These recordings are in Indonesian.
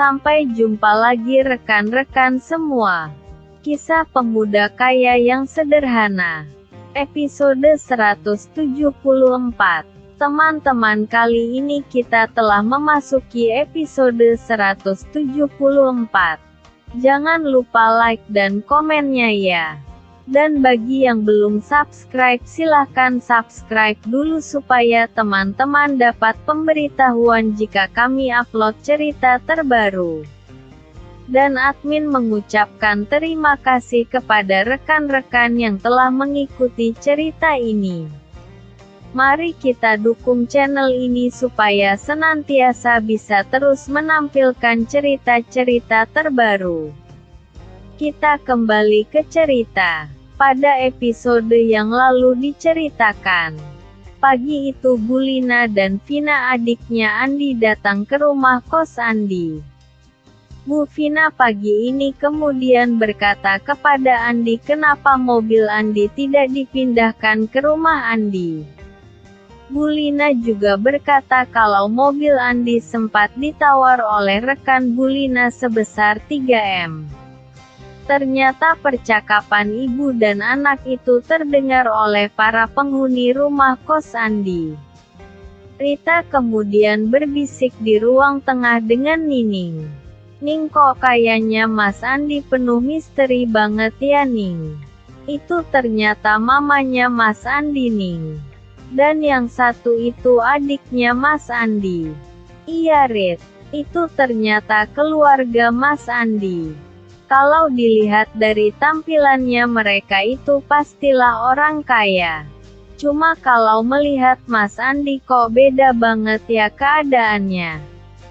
Sampai jumpa lagi rekan-rekan semua. Kisah pemuda kaya yang sederhana. Episode 174. Teman-teman, kali ini kita telah memasuki episode 174. Jangan lupa like dan komennya ya. Dan bagi yang belum subscribe, silahkan subscribe dulu supaya teman-teman dapat pemberitahuan jika kami upload cerita terbaru. Dan admin mengucapkan terima kasih kepada rekan-rekan yang telah mengikuti cerita ini. Mari kita dukung channel ini supaya senantiasa bisa terus menampilkan cerita-cerita terbaru. Kita kembali ke cerita. Pada episode yang lalu diceritakan, pagi itu Bulina dan Vina adiknya Andi datang ke rumah kos Andi. Bu Vina pagi ini kemudian berkata kepada Andi kenapa mobil Andi tidak dipindahkan ke rumah Andi. Bulina juga berkata kalau mobil Andi sempat ditawar oleh rekan Bulina sebesar 3M. Ternyata percakapan ibu dan anak itu terdengar oleh para penghuni rumah kos Andi. Rita kemudian berbisik di ruang tengah dengan Nining. "Ning, kok kayaknya Mas Andi penuh misteri banget ya Ning? Itu ternyata mamanya Mas Andi Ning. Dan yang satu itu adiknya Mas Andi." "Iya Rit, itu ternyata keluarga Mas Andi. Kalau dilihat dari tampilannya mereka itu pastilah orang kaya. Cuma kalau melihat Mas Andi kok beda banget ya keadaannya,"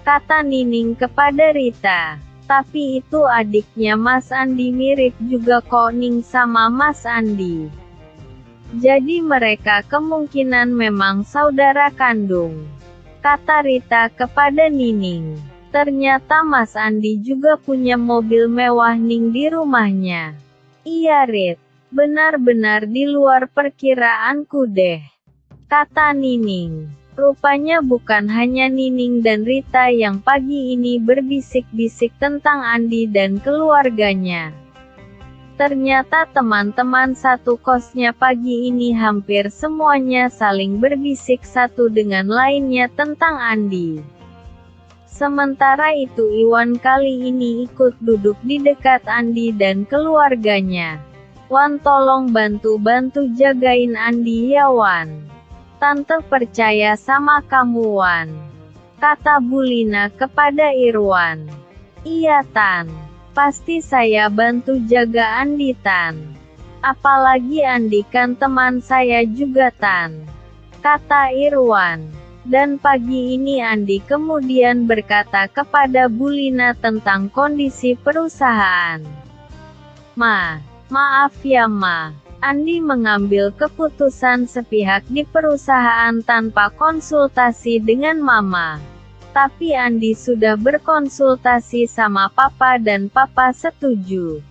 kata Nining kepada Rita. "Tapi itu adiknya Mas Andi mirip juga kok Ning sama Mas Andi. Jadi mereka kemungkinan memang saudara kandung," kata Rita kepada Nining. "Ternyata Mas Andi juga punya mobil mewah Ning di rumahnya." "Iya Rit, benar-benar di luar perkiraanku deh," kata Nining. Rupanya bukan hanya Nining dan Rita yang pagi ini berbisik-bisik tentang Andi dan keluarganya. Ternyata teman-teman satu kosnya pagi ini hampir semuanya saling berbisik satu dengan lainnya tentang Andi. Sementara itu Iwan kali ini ikut duduk di dekat Andi dan keluarganya. "Wan, tolong bantu-bantu jagain Andi ya Wan. Tante percaya sama kamu Wan," kata Bulina kepada Irwan. "Iya Tan. Pasti saya bantu jaga Andi Tan. Apalagi Andi kan teman saya juga Tan," kata Irwan. Dan pagi ini Andi kemudian berkata kepada Bulina tentang kondisi perusahaan. Maaf ya Ma. Andi mengambil keputusan sepihak di perusahaan tanpa konsultasi dengan Mama. Tapi Andi sudah berkonsultasi sama Papa dan Papa setuju,"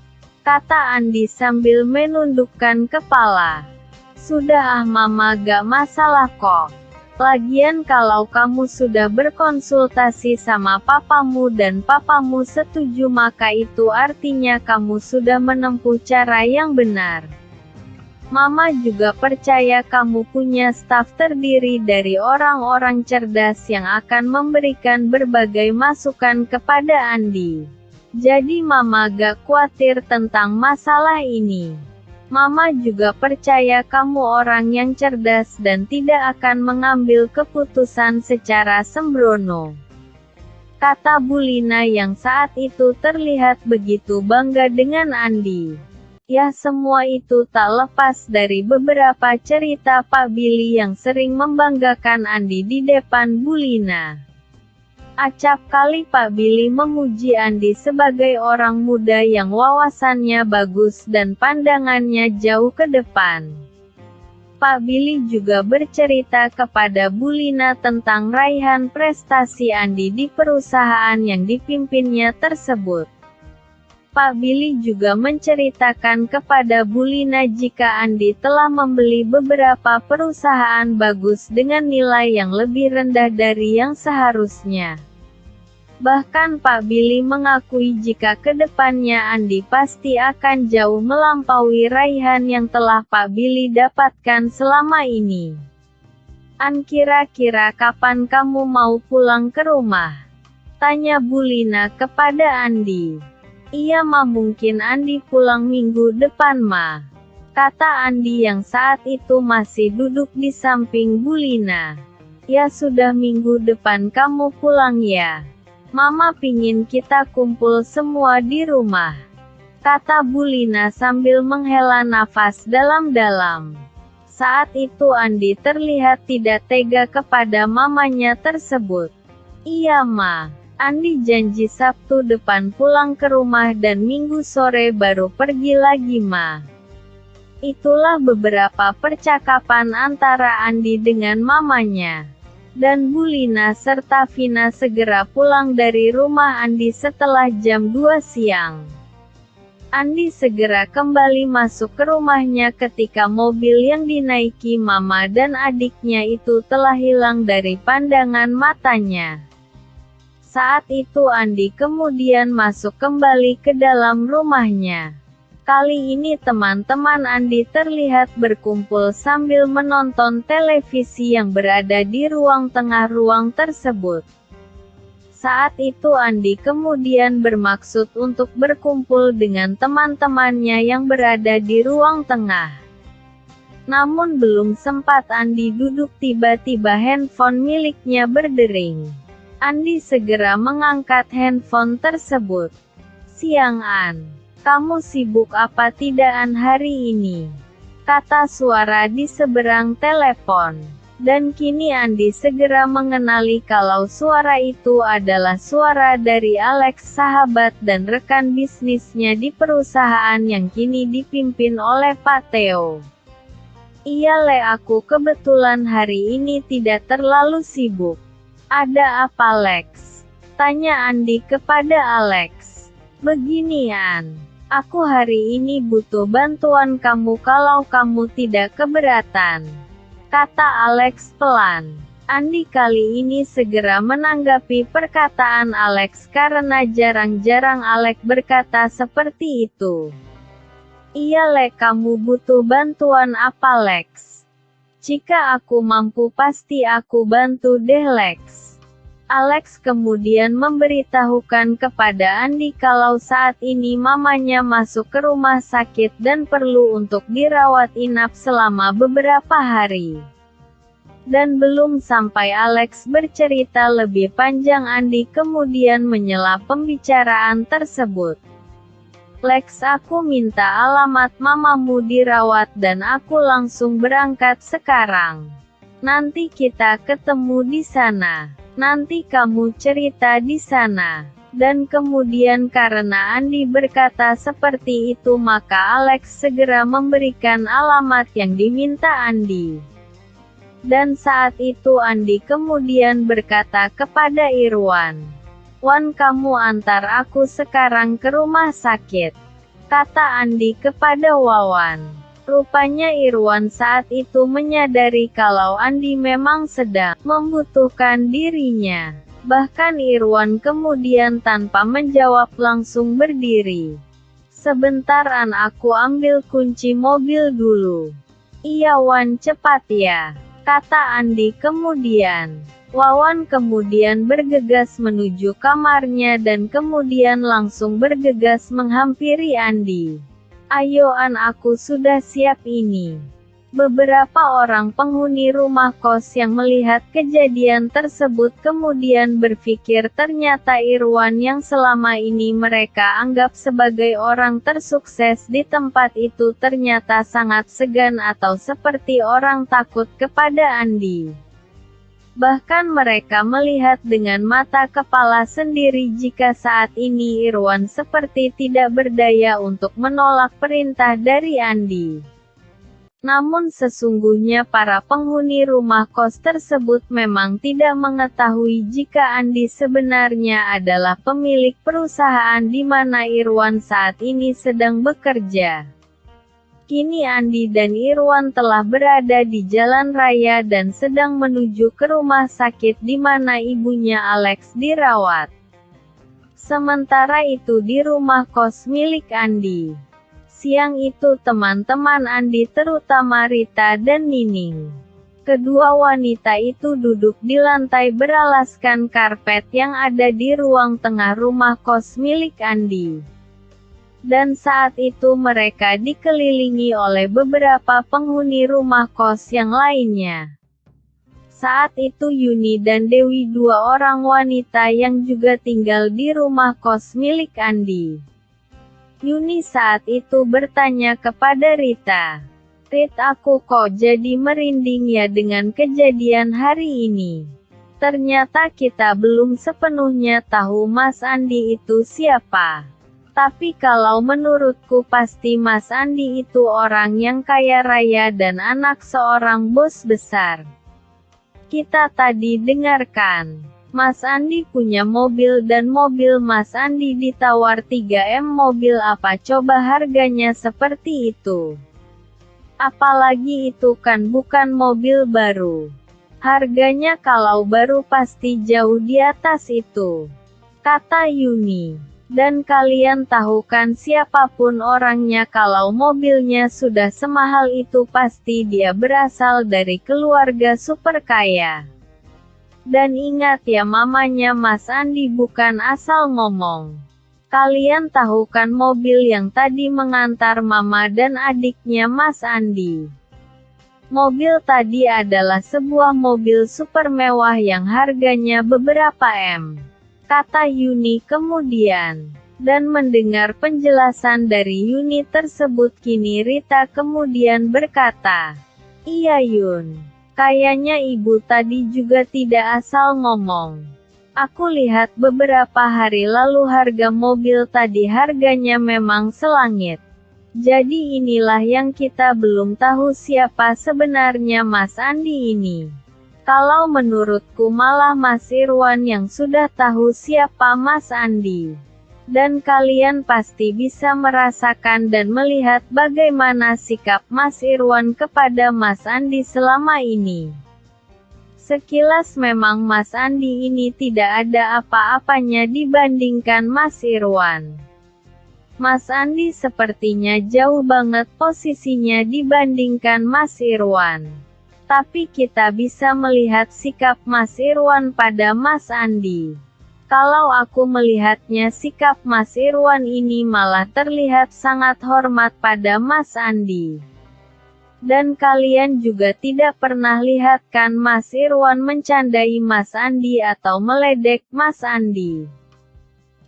kata Andi sambil menundukkan kepala. "Sudah Mama, gak masalah kok. Lagian kalau kamu sudah berkonsultasi sama papamu dan papamu setuju maka itu artinya kamu sudah menempuh cara yang benar. Mama juga percaya kamu punya staf terdiri dari orang-orang cerdas yang akan memberikan berbagai masukan kepada Andi. Jadi Mama gak khawatir tentang masalah ini. Mama juga percaya kamu orang yang cerdas dan tidak akan mengambil keputusan secara sembrono," kata Bulina yang saat itu terlihat begitu bangga dengan Andi. Ya, semua itu tak lepas dari beberapa cerita Pak Billy yang sering membanggakan Andi di depan Bulina. Acap kali Pak Billy memuji Andi sebagai orang muda yang wawasannya bagus dan pandangannya jauh ke depan. Pak Billy juga bercerita kepada Bulina tentang raihan prestasi Andi di perusahaan yang dipimpinnya tersebut. Pak Billy juga menceritakan kepada Bulina jika Andi telah membeli beberapa perusahaan bagus dengan nilai yang lebih rendah dari yang seharusnya. Bahkan Pak Billy mengakui jika kedepannya Andi pasti akan jauh melampaui raihan yang telah Pak Billy dapatkan selama ini. "An, kira-kira kapan kamu mau pulang ke rumah?" tanya Bu Lina kepada Andi. "Iya mah, mungkin Andi pulang minggu depan mah," kata Andi yang saat itu masih duduk di samping Bu Lina. "Ya sudah, minggu depan kamu pulang ya. Mama pingin kita kumpul semua di rumah," kata Bu Lina sambil menghela nafas dalam-dalam. Saat itu Andi terlihat tidak tega kepada mamanya tersebut. "Iya Ma, Andi janji Sabtu depan pulang ke rumah dan Minggu sore baru pergi lagi Ma." Itulah beberapa percakapan antara Andi dengan mamanya. Dan Bu Lina serta Vina segera pulang dari rumah Andi setelah jam 2 siang. Andi segera kembali masuk ke rumahnya ketika mobil yang dinaiki mama dan adiknya itu telah hilang dari pandangan matanya. Saat itu Andi kemudian masuk kembali ke dalam rumahnya. Kali ini teman-teman Andi terlihat berkumpul sambil menonton televisi yang berada di ruang tengah ruang tersebut. Saat itu Andi kemudian bermaksud untuk berkumpul dengan teman-temannya yang berada di ruang tengah. Namun belum sempat Andi duduk tiba-tiba handphone miliknya berdering. Andi segera mengangkat handphone tersebut. "Siang An, kamu sibuk apa tidak hari ini?" kata suara di seberang telepon. Dan kini Andi segera mengenali kalau suara itu adalah suara dari Alex, sahabat dan rekan bisnisnya di perusahaan yang kini dipimpin oleh Pak Theo. "Iya Le, aku kebetulan hari ini tidak terlalu sibuk." "Ada apa Lex?" tanya Andi kepada Alex. "Begini An, aku hari ini butuh bantuan kamu kalau kamu tidak keberatan," kata Alex pelan. Andi kali ini segera menanggapi perkataan Alex karena jarang-jarang Alex berkata seperti itu. "Iya Le, kamu butuh bantuan apa Lex? Jika aku mampu pasti aku bantu deh Lex." Alex kemudian memberitahukan kepada Andi kalau saat ini mamanya masuk ke rumah sakit dan perlu untuk dirawat inap selama beberapa hari. Dan belum sampai Alex bercerita lebih panjang Andi kemudian menyela pembicaraan tersebut. "Lex, aku minta alamat mamamu dirawat dan aku langsung berangkat sekarang. Nanti kita ketemu di sana. Nanti kamu cerita di sana." Dan kemudian karena Andi berkata seperti itu maka Alex segera memberikan alamat yang diminta Andi. Dan saat itu Andi kemudian berkata kepada Irwan, "Wan, kamu antar aku sekarang ke rumah sakit," kata Andi kepada Wawan. Rupanya Irwan saat itu menyadari kalau Andi memang sedang membutuhkan dirinya. Bahkan Irwan kemudian tanpa menjawab langsung berdiri. "Sebentar An, aku ambil kunci mobil dulu." "Iya Wan, cepat ya," kata Andi kemudian. Wawan kemudian bergegas menuju kamarnya dan kemudian langsung bergegas menghampiri Andi. "Ayo An, aku sudah siap ini." Beberapa orang penghuni rumah kos yang melihat kejadian tersebut kemudian berpikir ternyata Irwan yang selama ini mereka anggap sebagai orang tersukses di tempat itu ternyata sangat segan atau seperti orang takut kepada Andi. Bahkan mereka melihat dengan mata kepala sendiri jika saat ini Irwan seperti tidak berdaya untuk menolak perintah dari Andi. Namun sesungguhnya para penghuni rumah kos tersebut memang tidak mengetahui jika Andi sebenarnya adalah pemilik perusahaan di mana Irwan saat ini sedang bekerja. Kini Andi dan Irwan telah berada di jalan raya dan sedang menuju ke rumah sakit di mana ibunya Alex dirawat. Sementara itu di rumah kos milik Andi. Siang itu teman-teman Andi terutama Rita dan Nining. Kedua wanita itu duduk di lantai beralaskan karpet yang ada di ruang tengah rumah kos milik Andi. Dan saat itu mereka dikelilingi oleh beberapa penghuni rumah kos yang lainnya. Saat itu Yuni dan Dewi, dua orang wanita yang juga tinggal di rumah kos milik Andi. Yuni saat itu bertanya kepada Rita, "Rit, aku kok jadi merinding ya dengan kejadian hari ini. Ternyata kita belum sepenuhnya tahu Mas Andi itu siapa. Tapi kalau menurutku pasti Mas Andi itu orang yang kaya raya dan anak seorang bos besar." Kita tadi dengarkan, Mas Andi punya mobil dan mobil Mas Andi ditawar 3M. Mobil apa coba harganya seperti itu? Apalagi itu kan bukan mobil baru. Harganya kalau baru pasti jauh di atas itu, kata Yuni. Dan kalian tahu kan siapapun orangnya, kalau mobilnya sudah semahal itu pasti dia berasal dari keluarga super kaya. Dan ingat ya, mamanya Mas Andi bukan asal ngomong. Kalian tahu kan mobil yang tadi mengantar mama dan adiknya Mas Andi? Mobil tadi adalah sebuah mobil super mewah yang harganya beberapa M, kata Yuni kemudian. Dan mendengar penjelasan dari Yuni tersebut, kini Rita kemudian berkata, "Iya Yun, kayaknya ibu tadi juga tidak asal ngomong. Aku lihat beberapa hari lalu harga mobil tadi harganya memang selangit. Jadi inilah yang kita belum tahu siapa sebenarnya Mas Andi ini. Kalau menurutku malah Mas Irwan yang sudah tahu siapa Mas Andi. Dan kalian pasti bisa merasakan dan melihat bagaimana sikap Mas Irwan kepada Mas Andi selama ini. Sekilas memang Mas Andi ini tidak ada apa-apanya dibandingkan Mas Irwan. Mas Andi sepertinya jauh banget posisinya dibandingkan Mas Irwan. Tapi kita bisa melihat sikap Mas Irwan pada Mas Andi. Kalau aku melihatnya, sikap Mas Irwan ini malah terlihat sangat hormat pada Mas Andi. Dan kalian juga tidak pernah lihat kan Mas Irwan mencandai Mas Andi atau meledek Mas Andi,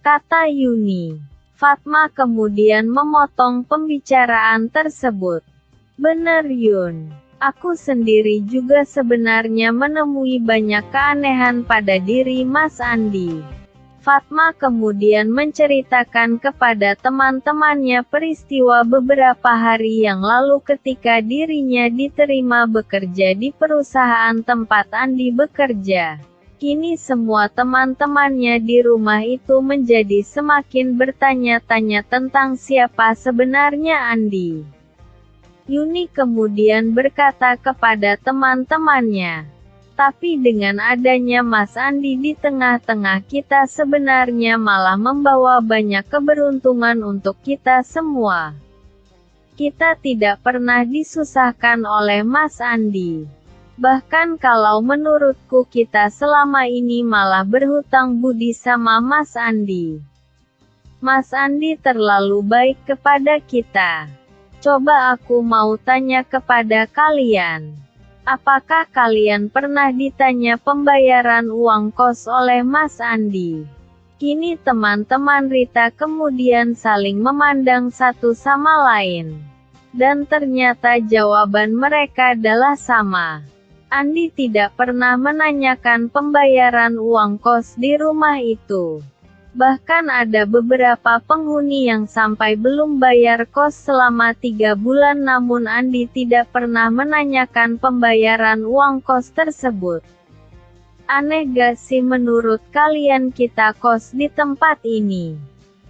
kata Yuni. Fatma kemudian memotong pembicaraan tersebut. Bener Yun. Aku sendiri juga sebenarnya menemui banyak keanehan pada diri Mas Andi. Fatma kemudian menceritakan kepada teman-temannya peristiwa beberapa hari yang lalu ketika dirinya diterima bekerja di perusahaan tempat Andi bekerja. Kini semua teman-temannya di rumah itu menjadi semakin bertanya-tanya tentang siapa sebenarnya Andi. Yuni kemudian berkata kepada teman-temannya, "Tapi dengan adanya Mas Andi di tengah-tengah kita sebenarnya malah membawa banyak keberuntungan untuk kita semua. Kita tidak pernah disusahkan oleh Mas Andi. Bahkan kalau menurutku kita selama ini malah berhutang budi sama Mas Andi. Mas Andi terlalu baik kepada kita. Coba aku mau tanya kepada kalian. Apakah kalian pernah ditanya pembayaran uang kos oleh Mas Andi?" Kini teman-teman Rita kemudian saling memandang satu sama lain. Dan ternyata jawaban mereka adalah sama. Andi tidak pernah menanyakan pembayaran uang kos di rumah itu. Bahkan ada beberapa penghuni yang sampai belum bayar kos selama 3 bulan namun Andi tidak pernah menanyakan pembayaran uang kos tersebut. Aneh gak sih menurut kalian kita kos di tempat ini?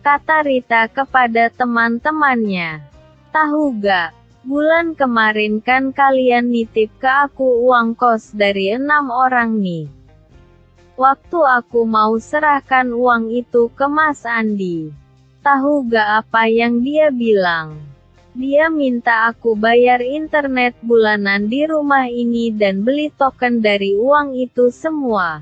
Kata Rita kepada teman-temannya. Tahu gak, bulan kemarin kan kalian nitip ke aku uang kos dari 6 orang nih. Waktu aku mau serahkan uang itu ke Mas Andi. Tahu gak apa yang dia bilang? Dia minta aku bayar internet bulanan di rumah ini dan beli token dari uang itu semua.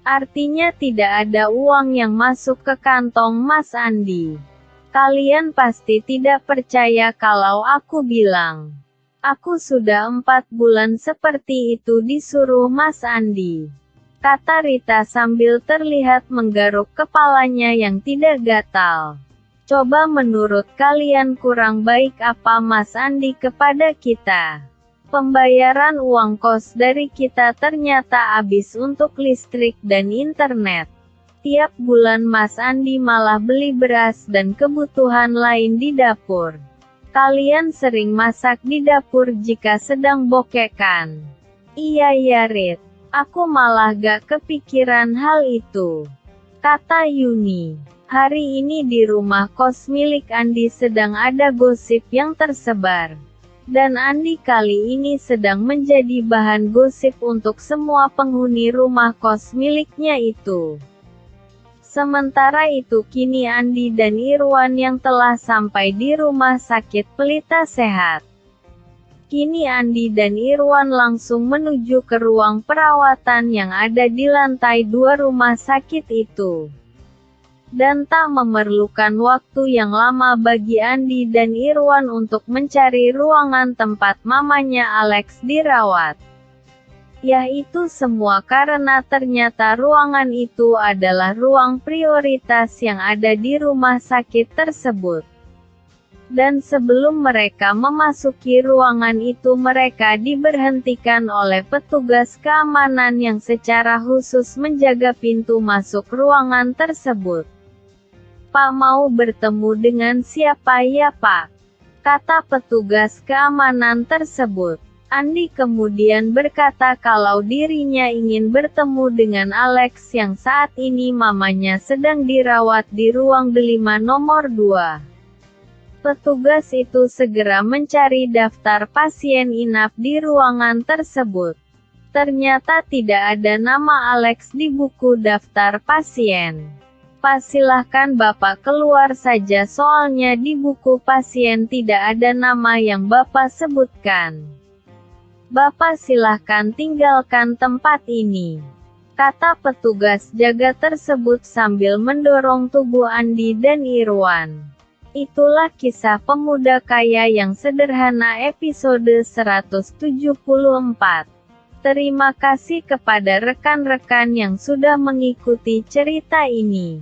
Artinya tidak ada uang yang masuk ke kantong Mas Andi. Kalian pasti tidak percaya kalau aku bilang. Aku sudah 4 bulan seperti itu disuruh Mas Andi. Kata Rita sambil terlihat menggaruk kepalanya yang tidak gatal. Coba menurut kalian kurang baik apa Mas Andi kepada kita? Pembayaran uang kos dari kita ternyata habis untuk listrik dan internet. Tiap bulan Mas Andi malah beli beras dan kebutuhan lain di dapur. Kalian sering masak di dapur jika sedang bokek kan? Iya ya Rit. Aku malah gak kepikiran hal itu. Kata Yuni. Hari ini di rumah kos milik Andi sedang ada gosip yang tersebar. Dan Andi kali ini sedang menjadi bahan gosip untuk semua penghuni rumah kos miliknya itu. Sementara itu kini Andi dan Irwan yang telah sampai di rumah sakit Pelita Sehat. Kini Andi dan Irwan langsung menuju ke ruang perawatan yang ada di lantai 2 rumah sakit itu. Dan tak memerlukan waktu yang lama bagi Andi dan Irwan untuk mencari ruangan tempat mamanya Alex dirawat. Yaitu semua karena ternyata ruangan itu adalah ruang prioritas yang ada di rumah sakit tersebut. Dan sebelum mereka memasuki ruangan itu mereka diberhentikan oleh petugas keamanan yang secara khusus menjaga pintu masuk ruangan tersebut. Pak mau bertemu dengan siapa ya Pak? Kata petugas keamanan tersebut. Andi kemudian berkata kalau dirinya ingin bertemu dengan Alex yang saat ini mamanya sedang dirawat di ruang delima nomor 2. Petugas itu segera mencari daftar pasien inap di ruangan tersebut. Ternyata tidak ada nama Alex di buku daftar pasien. Pak silahkan Bapak keluar saja soalnya di buku pasien tidak ada nama yang Bapak sebutkan. Bapak silahkan tinggalkan tempat ini. Kata petugas jaga tersebut sambil mendorong tubuh Andi dan Irwan. Itulah kisah pemuda kaya yang sederhana episode 174. Terima kasih kepada rekan-rekan yang sudah mengikuti cerita ini.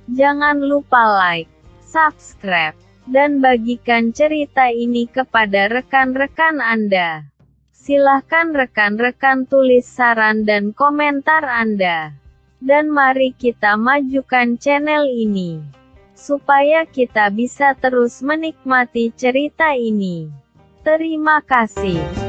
Jangan lupa like, subscribe, dan bagikan cerita ini kepada rekan-rekan Anda. Silahkan rekan-rekan tulis saran dan komentar Anda. Dan mari kita majukan channel ini. Supaya kita bisa terus menikmati cerita ini. Terima kasih.